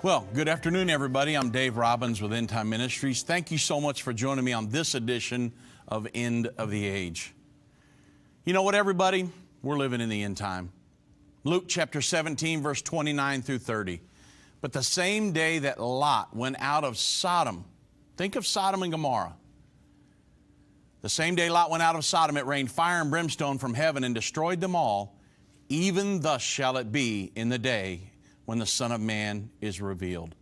Well, good afternoon, everybody. I'm Dave Robbins with End Time Ministries. Thank you so much for joining me on this edition of End of the Age. You know what, everybody? We're living in the end time. Luke chapter 17, verse 29 through 30. But the same day that Lot went out of Sodom, think of Sodom and Gomorrah. The same day Lot went out of Sodom, it rained fire and brimstone from heaven and destroyed them all. Even thus shall it be in the day when the Son of Man is revealed.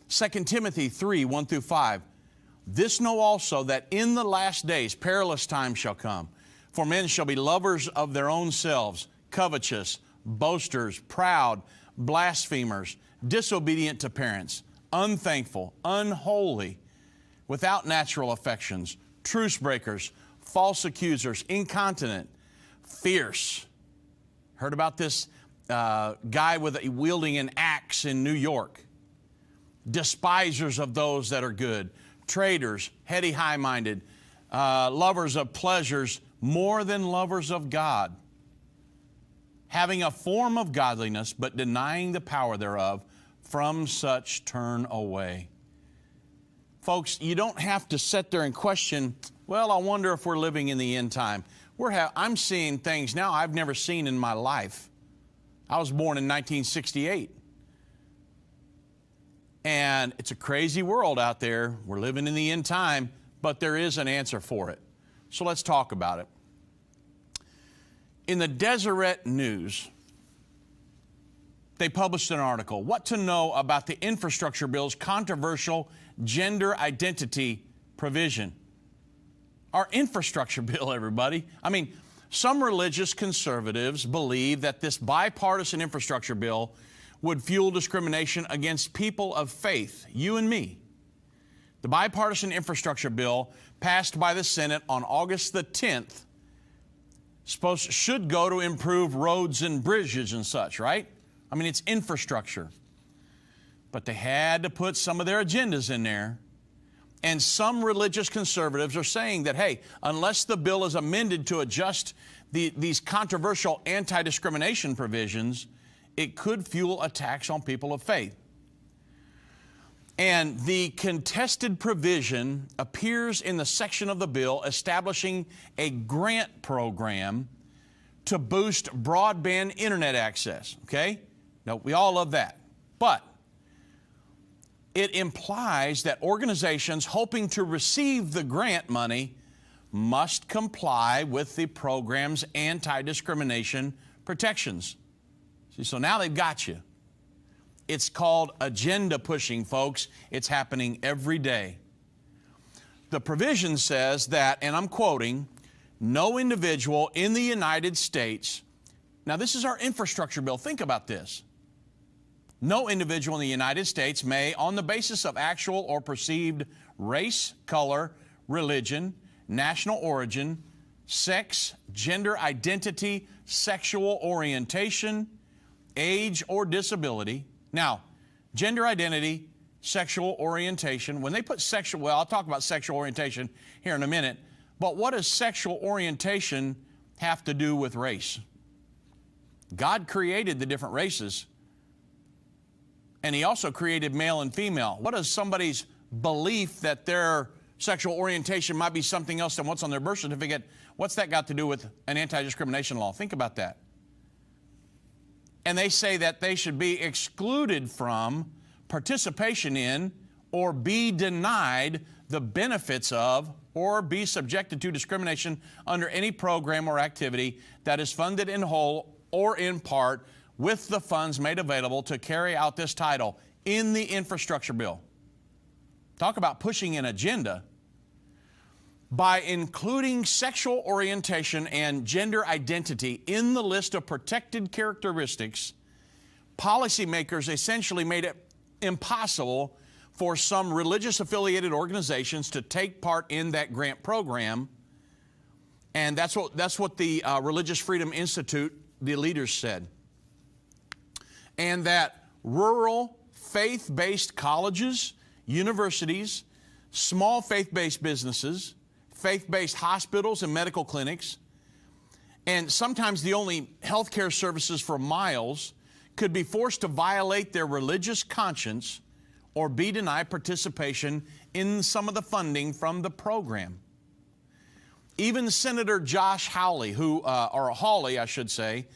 2 Timothy 3, 1 through 5. This know also that in the last days perilous times shall come. For men shall be lovers of their own selves, covetous, boasters, proud, blasphemers, disobedient to parents, unthankful, unholy, without natural affections, truce breakers, false accusers, incontinent, fierce. Heard about this guy wielding an axe in New York. Despisers of those that are good, traitors, heady, high-minded, lovers of pleasures more than lovers of God, having a form of godliness, but denying the power thereof. From such turn away. Folks, you don't have to sit there and question, well, I wonder if we're living in the end time. I'm seeing things now I've never seen in my life. I was born in 1968. And it's a crazy world out there. We're living in the end time, but there is an answer for it. So let's talk about it. In the Deseret News, they published an article, What to Know About the Infrastructure Bill's Controversial Gender Identity Provision. Our infrastructure bill, everybody. I mean, some religious conservatives believe that this bipartisan infrastructure bill would fuel discrimination against people of faith, you and me. The bipartisan infrastructure bill passed by the Senate on August the 10th should go to improve roads and bridges and such, right? I mean, it's infrastructure. But they had to put some of their agendas in there. And some religious conservatives are saying that, hey, unless the bill is amended to adjust these controversial anti-discrimination provisions, it could fuel attacks on people of faith. And the contested provision appears in the section of the bill establishing a grant program to boost broadband internet access, okay? Now, we all love that. But it implies that organizations hoping to receive the grant money must comply with the program's anti-discrimination protections. See, so now they've got you. It's called agenda pushing, folks. It's happening every day. The provision says that, and I'm quoting, no individual in the United States, now this is our infrastructure bill, think about this. No individual in the United States may, on the basis of actual or perceived race, color, religion, national origin, sex, gender identity, sexual orientation, age, or disability. Now, gender identity, sexual orientation, when they put sexual, well, I'll talk about sexual orientation here in a minute, but what does sexual orientation have to do with race? God created the different races. And He also created male and female. What is somebody's belief that their sexual orientation might be something else than what's on their birth certificate? What's that got to do with an anti-discrimination law? Think about that. And they say that they should be excluded from participation in or be denied the benefits of or be subjected to discrimination under any program or activity that is funded in whole or in part with the funds made available to carry out this title in the infrastructure bill. Talk about pushing an agenda. By including sexual orientation and gender identity in the list of protected characteristics, policymakers essentially made it impossible for some religious affiliated organizations to take part in that grant program. And that's what the Religious Freedom Institute, the leaders said. And that rural faith-based colleges, universities, small faith-based businesses, faith-based hospitals and medical clinics, and sometimes the only health care services for miles could be forced to violate their religious conscience or be denied participation in some of the funding from the program. Even Senator Josh Hawley, or Hawley, I should say,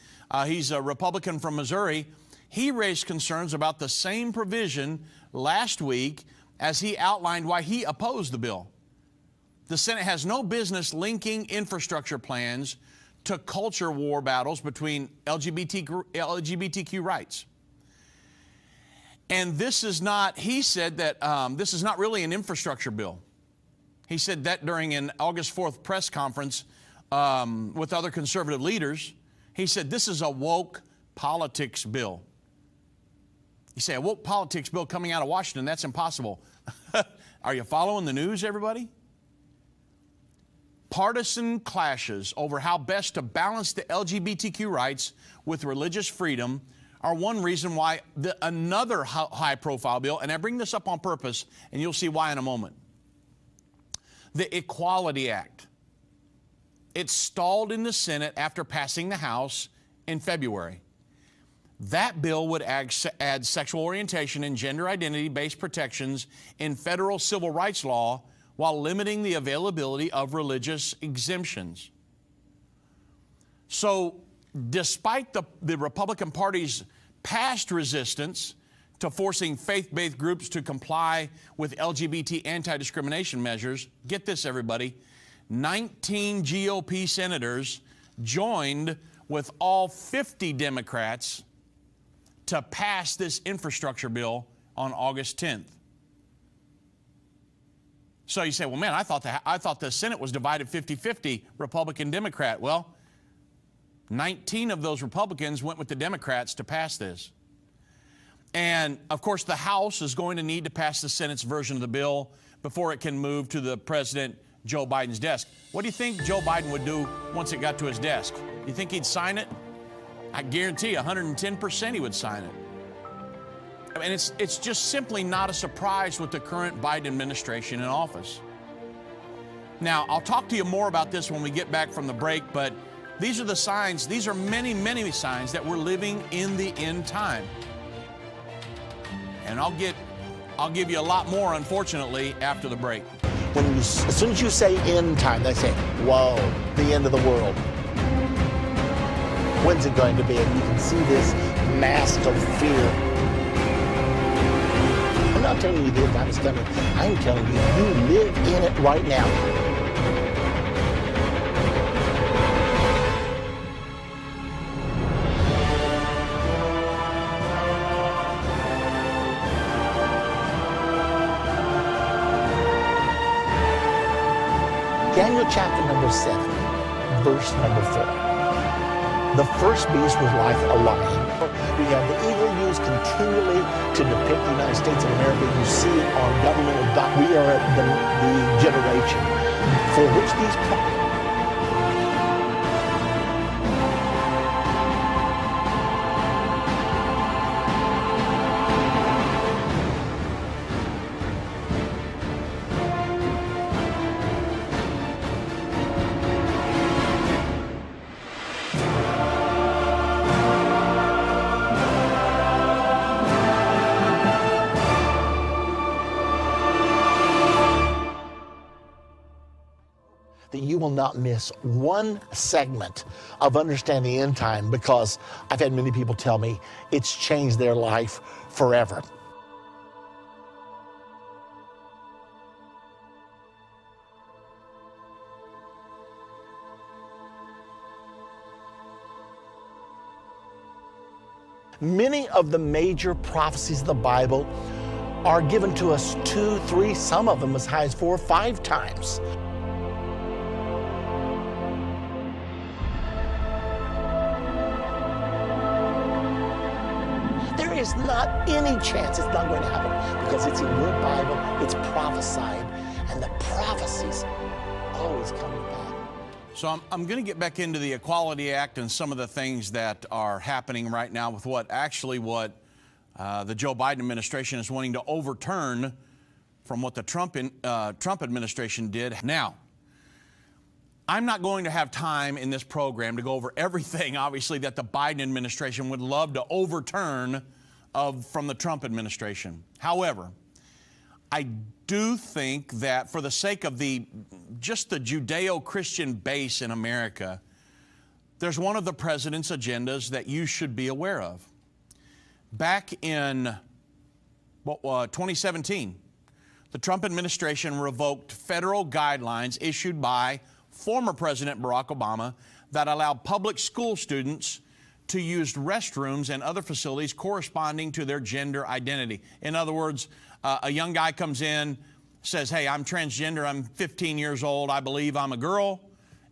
he's a Republican from Missouri, he raised concerns about the same provision last week as he outlined why he opposed the bill. The Senate has no business linking infrastructure plans to culture war battles between LGBTQ rights. And this is not, he said that this is not really an infrastructure bill. He said that during an August 4th press conference with other conservative leaders. He said this is a woke politics bill. You say, a woke politics bill coming out of Washington, that's impossible. Are you following the news, everybody? Partisan clashes over how best to balance the LGBTQ rights with religious freedom are one reason why another high-profile bill, and I bring this up on purpose, and you'll see why in a moment. The Equality Act. It stalled in the Senate after passing the House in February. That bill would add sexual orientation and gender identity-based protections in federal civil rights law while limiting the availability of religious exemptions. So, despite the Republican Party's past resistance to forcing faith-based groups to comply with LGBT anti-discrimination measures, get this, everybody, 19 GOP senators joined with all 50 Democrats to pass this infrastructure bill on August 10th. So you say, well, man, I thought the Senate was divided 50-50, Republican-Democrat. Well, 19 of those Republicans went with the Democrats to pass this. And, of course, the House is going to need to pass the Senate's version of the bill before it can move to the President Joe Biden's desk. What do you think Joe Biden would do once it got to his desk? You think he'd sign it? I guarantee 110% he would sign it. I mean, it's just simply not a surprise with the current Biden administration in office. Now, I'll talk to you more about this when we get back from the break, but these are the signs, these are many, many signs that we're living in the end time. And I'll give you a lot more, unfortunately, after the break. As soon as you say end time, they say, whoa, the end of the world. When's it going to be? And you can see this mask of fear. I'm not telling you the end time is coming. I'm telling you, you live in it right now. Daniel chapter number 7, verse number 4. The first beast was like a lion. We have the eagle used continually to depict the United States of America. You see it on governmental documents. We are the generation for which these that you will not miss one segment of understanding the end time, because I've had many people tell me it's changed their life forever. Many of the major prophecies of the Bible are given to us 2, 3, some of them as high as 4 or 5 times. There is not any chance it's not going to happen, because it's in your Bible, it's prophesied, and the prophecies always coming back. So I'm going to get back into the Equality Act and some of the things that are happening right now with what the Joe Biden administration is wanting to overturn from what the Trump administration did. Now, I'm not going to have time in this program to go over everything, obviously, that the Biden administration would love to overturn from the Trump administration. However, I do think that for the sake of just the Judeo-Christian base in America, there's one of the president's agendas that you should be aware of. Back in 2017, the Trump administration revoked federal guidelines issued by former President Barack Obama that allowed public school students to use restrooms and other facilities corresponding to their gender identity. In other words, a young guy comes in, says, hey, I'm transgender, I'm 15 years old, I believe I'm a girl,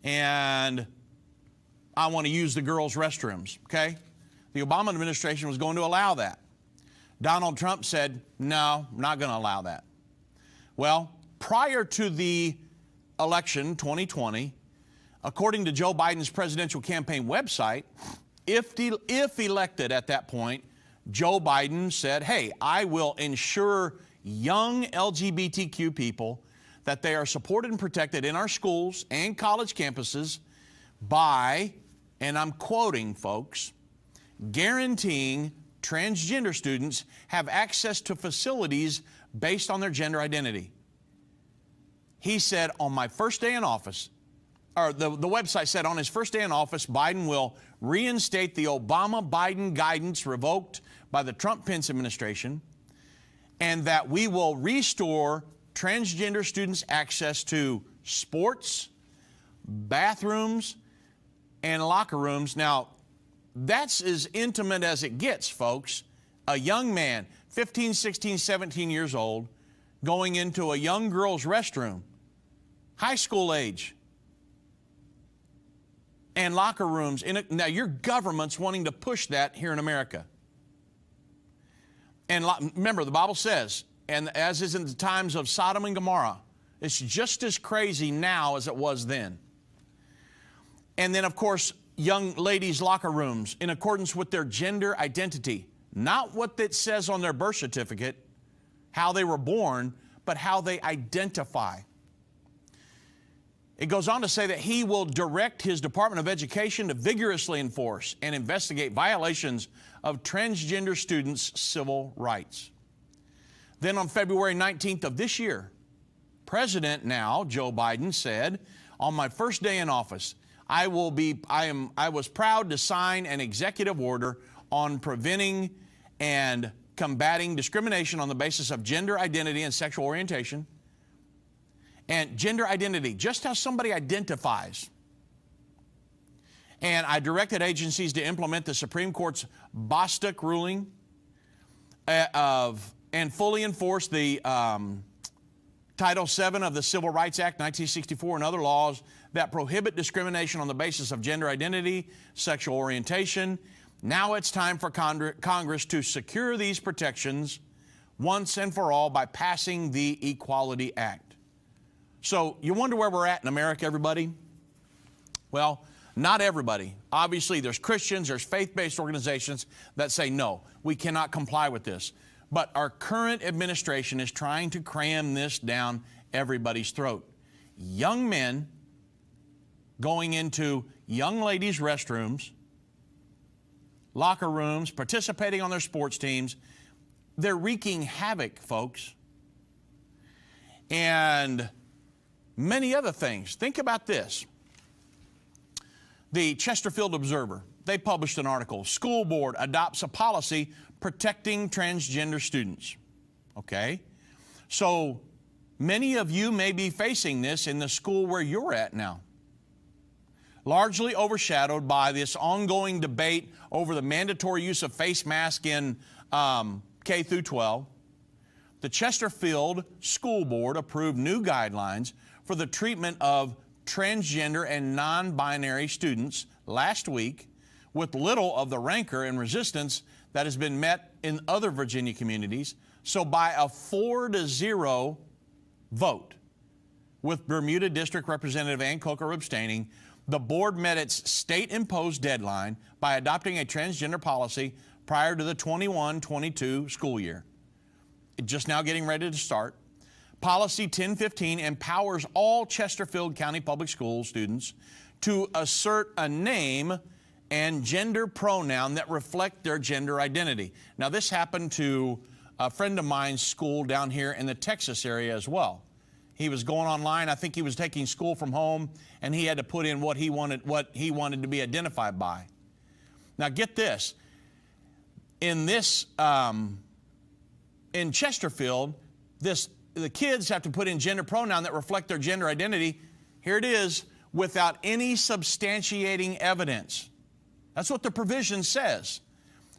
and I want to use the girls' restrooms, okay? The Obama administration was going to allow that. Donald Trump said, no, I'm not going to allow that. Well, prior to the election, 2020, according to Joe Biden's presidential campaign website, if elected at that point, Joe Biden said, hey, I will ensure young LGBTQ people that they are supported and protected in our schools and college campuses by, and I'm quoting, folks, guaranteeing transgender students have access to facilities based on their gender identity. He said, on my first day in office, or the website said on his first day in office, Biden will reinstate the Obama-Biden guidance revoked by the Trump-Pence administration, and that we will restore transgender students access to sports, bathrooms, and locker rooms. Now, that's as intimate as it gets, folks. A young man, 15, 16, 17 years old, going into a young girl's restroom, high school age, and locker rooms. Now, your government's wanting to push that here in America. And remember, the Bible says, and as is in the times of Sodom and Gomorrah, it's just as crazy now as it was then. And then, of course, young ladies' locker rooms in accordance with their gender identity. Not what it says on their birth certificate, how they were born, but how they identify. It goes on to say that he will direct his Department of Education to vigorously enforce and investigate violations of transgender students' civil rights. Then on February 19th of this year, President now, Joe Biden, said, on my first day in office, I was proud to sign an executive order on preventing and combating discrimination on the basis of gender identity and sexual orientation. And gender identity, just how somebody identifies. And I directed agencies to implement the Supreme Court's Bostock ruling and fully enforce the Title VII of the Civil Rights Act, 1964, and other laws that prohibit discrimination on the basis of gender identity, sexual orientation. Now it's time for Congress to secure these protections once and for all by passing the Equality Act. So you wonder where we're at in America, everybody? Well, not everybody. Obviously, there's Christians, there's faith-based organizations that say, no, we cannot comply with this. But our current administration is trying to cram this down everybody's throat. Young men going into young ladies' restrooms, locker rooms, participating on their sports teams, they're wreaking havoc, folks. And many other things. Think about this. The Chesterfield Observer, they published an article, School Board adopts a policy protecting transgender students. Okay? So many of you may be facing this in the school where you're at now. Largely overshadowed by this ongoing debate over the mandatory use of face mask in K through 12. The Chesterfield School Board approved new guidelines for the treatment of transgender and non-binary students last week, with little of the rancor and resistance that has been met in other Virginia communities. So by a 4-0 vote, with Bermuda District Representative Ann Coker abstaining, the board met its state-imposed deadline by adopting a transgender policy prior to the 21-22 school year. It's just now getting ready to start. Policy 1015 empowers all Chesterfield County Public School students to assert a name and gender pronoun that reflect their gender identity. Now, this happened to a friend of mine's school down here in the Texas area as well. He was going online. I think he was taking school from home, and he had to put in what he wanted to be identified by. Now, get this. In Chesterfield, the kids have to put in gender pronoun that reflect their gender identity. Here it is, without any substantiating evidence. That's what the provision says.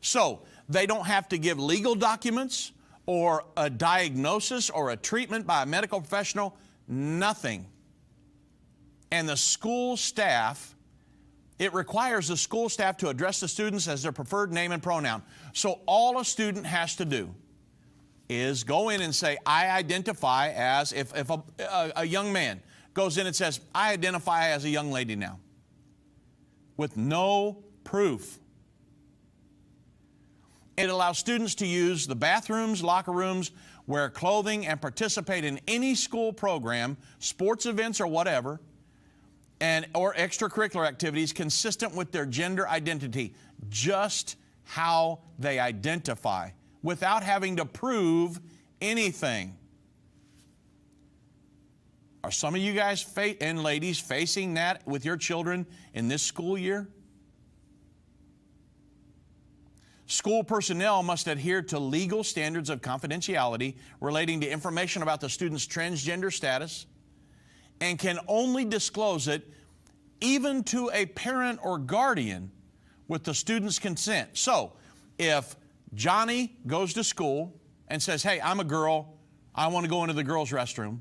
So they don't have to give legal documents or a diagnosis or a treatment by a medical professional, nothing. And the school staff, it requires the school staff to address the students as their preferred name and pronoun. So all a student has to do is go in and say, I identify as, if a young man goes in and says, I identify as a young lady now, with no proof. It allows students to use the bathrooms, locker rooms, wear clothing, and participate in any school program, sports events, or whatever, or extracurricular activities consistent with their gender identity, just how they identify, without having to prove anything. Are some of you guys and ladies facing that with your children in this school year? School personnel must adhere to legal standards of confidentiality relating to information about the student's transgender status and can only disclose it even to a parent or guardian with the student's consent. So, if Johnny goes to school and says, hey, I'm a girl, I want to go into the girls' restroom,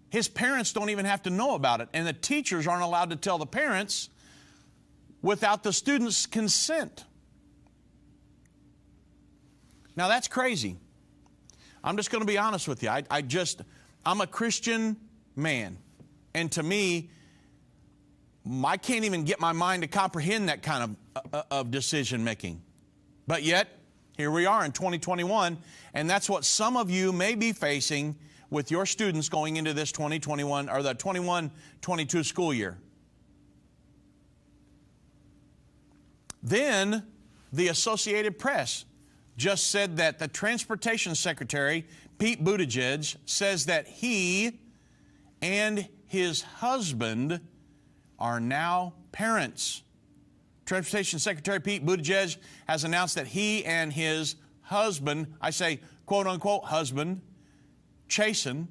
his parents don't even have to know about it, and the teachers aren't allowed to tell the parents without the student's consent. Now, that's crazy. I'm just going to be honest with you. I'm a Christian man, and to me, I can't even get my mind to comprehend that kind of decision making. But yet, here we are in 2021, and that's what some of you may be facing with your students going into this 2021 or the 21-22 school year. Then, the Associated Press just said that the Transportation Secretary, Pete Buttigieg, says that he and his husband are now parents. Transportation Secretary Pete Buttigieg has announced that he and his husband, I say quote-unquote husband, Chasen,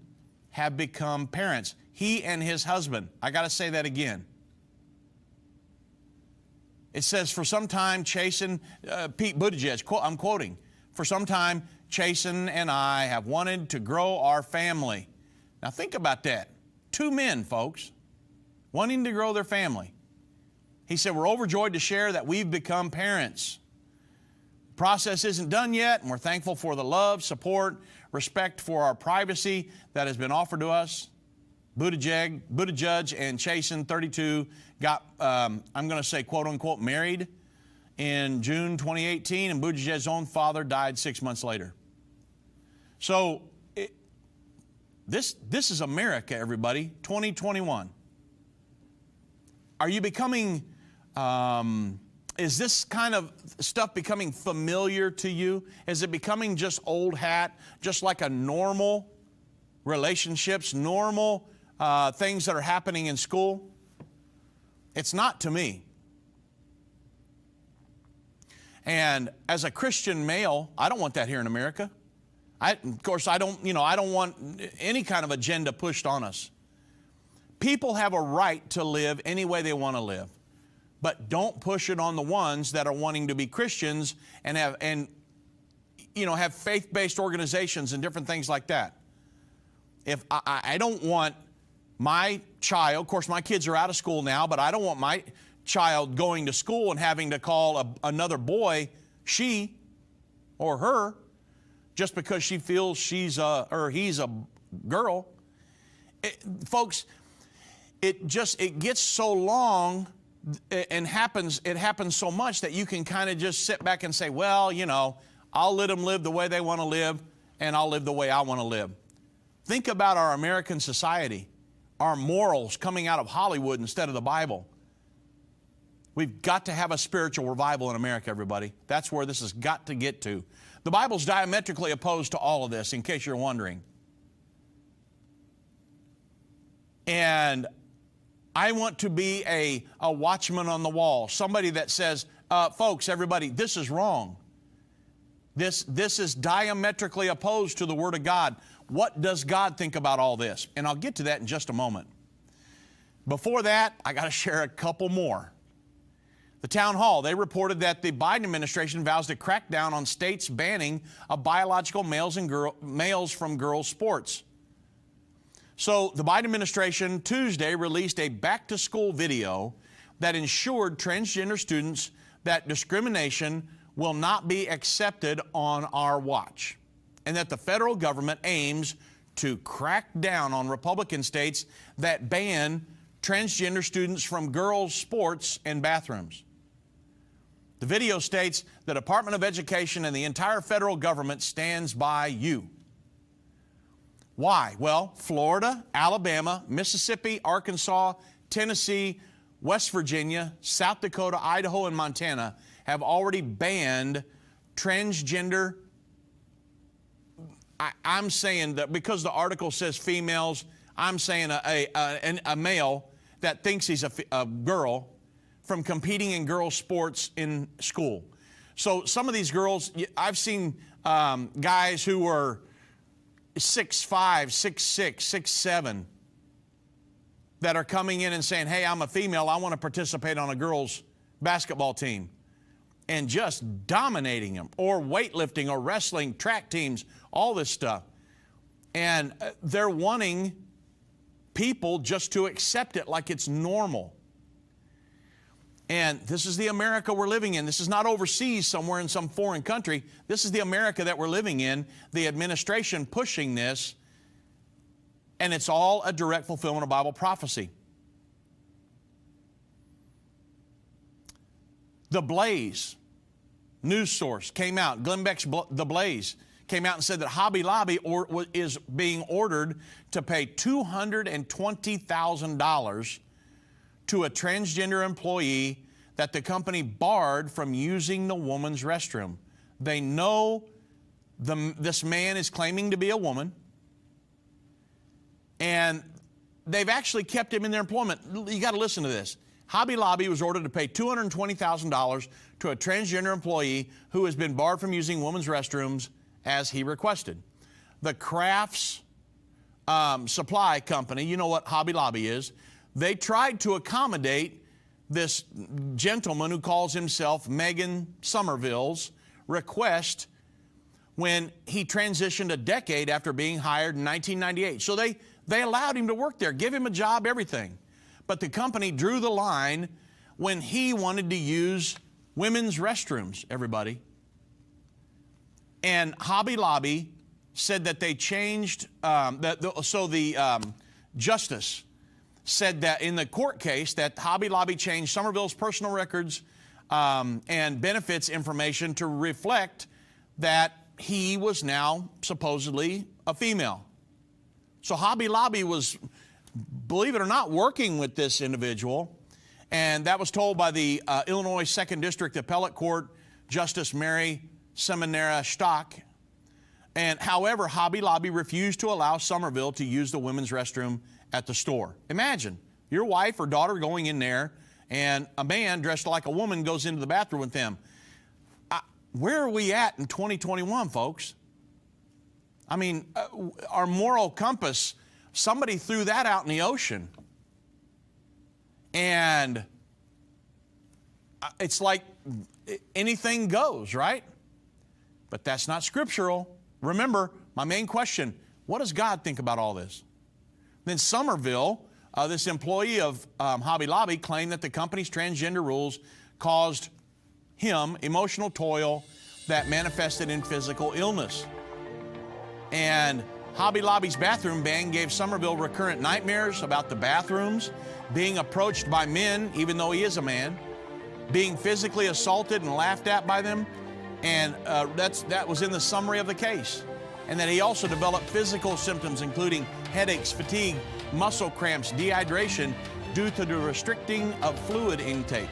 have become parents. He and his husband. I got to say that again. It says, for some time, Chasen, Pete Buttigieg, I'm quoting, for some time, Chasen and I have wanted to grow our family. Now think about that. Two men, folks, wanting to grow their family. He said, we're overjoyed to share that we've become parents. The process isn't done yet, and we're thankful for the love, support, respect for our privacy that has been offered to us. Buttigieg and Chasen, 32, got, I'm going to say, quote-unquote, married in June 2018, and Buttigieg's own father died 6 months later. So this is America, everybody, 2021. Are you becoming, is this kind of stuff becoming familiar to you? Is it becoming just old hat, just like a normal relationships, normal things that are happening in school? It's not to me. And as a Christian male, I don't want that here in America. Of course, I don't want any kind of agenda pushed on us. People have a right to live any way they want to live, but don't push it on the ones that are wanting to be Christians and have faith-based organizations and different things like that. If I don't want my child, of course my kids are out of school now, but I don't want my child going to school and having to call another boy she or her just because she feels he's a girl. Folks, it gets so long and it happens so much that you can kind of just sit back and say, well, I'll let them live the way they want to live and I'll live the way I want to live. Think about our American society, our morals coming out of Hollywood instead of the Bible. We've got to have a spiritual revival in America, everybody. That's where this has got to get to. The Bible's diametrically opposed to all of this, in case you're wondering. And I want to be a watchman on the wall, somebody that says, folks, everybody, this is wrong. This is diametrically opposed to the Word of God. What does God think about all this? And I'll get to that in just a moment. Before that, I got to share a couple more. The town hall, they reported that the Biden administration vows to crack down on states banning of biological males from girls' sports. So the Biden administration Tuesday released a back-to-school video that ensured transgender students that discrimination will not be accepted on our watch, and that the federal government aims to crack down on Republican states that ban transgender students from girls' sports and bathrooms. The video states the Department of Education and the entire federal government stands by you. Why? Well, Florida, Alabama, Mississippi, Arkansas, Tennessee, West Virginia, South Dakota, Idaho, and Montana have already banned transgender. I'm saying that because the article says females, I'm saying a male that thinks he's a girl from competing in girls' sports in school. So some of these girls, I've seen guys who were 6'5", 6'6", 6'7", that are coming in and saying, hey, I'm a female, I want to participate on a girls' basketball team, and just dominating them, or weightlifting, or wrestling, track teams, all this stuff. And they're wanting people just to accept it like it's normal. And this is the America we're living in. This is not overseas somewhere in some foreign country. This is the America that we're living in, the administration pushing this, and it's all a direct fulfillment of Bible prophecy. The Blaze news source came out, Glenn Beck's The Blaze came out and said that Hobby Lobby is being ordered to pay $220,000 to a transgender employee that the company barred from using the woman's restroom. They know this man is claiming to be a woman, and they've actually kept him in their employment. You got to listen to this. Hobby Lobby was ordered to pay $220,000 to a transgender employee who has been barred from using women's restrooms as he requested. The Crafts Supply Company, you know what Hobby Lobby is, they tried to accommodate this gentleman who calls himself Megan Somerville's request when he transitioned a decade after being hired in 1998. So they allowed him to work there, give him a job, everything. But the company drew the line when he wanted to use women's restrooms, everybody. And Hobby Lobby said that they changed, justice said that in the court case that Hobby Lobby changed Somerville's personal records and benefits information to reflect that he was now supposedly a female. So Hobby Lobby was, believe it or not, working with this individual, and that was told by the Illinois 2nd District Appellate Court Justice Mary Seminara Stock. And however, Hobby Lobby refused to allow Somerville to use the women's restroom at the store. Imagine your wife or daughter going in there and a man dressed like a woman goes into the bathroom with them. Where are we at in 2021, folks? I mean, our moral compass, somebody threw that out in the ocean. And it's like anything goes, right? But that's not scriptural. Remember, my main question, what does God think about all this? Then Somerville, this employee of Hobby Lobby, claimed that the company's transgender rules caused him emotional toil that manifested in physical illness. And Hobby Lobby's bathroom ban gave Somerville recurrent nightmares about the bathrooms, being approached by men, even though he is a man, being physically assaulted and laughed at by them. And that was in the summary of the case. and that he also developed physical symptoms including headaches, fatigue, muscle cramps, dehydration due to the restricting of fluid intake.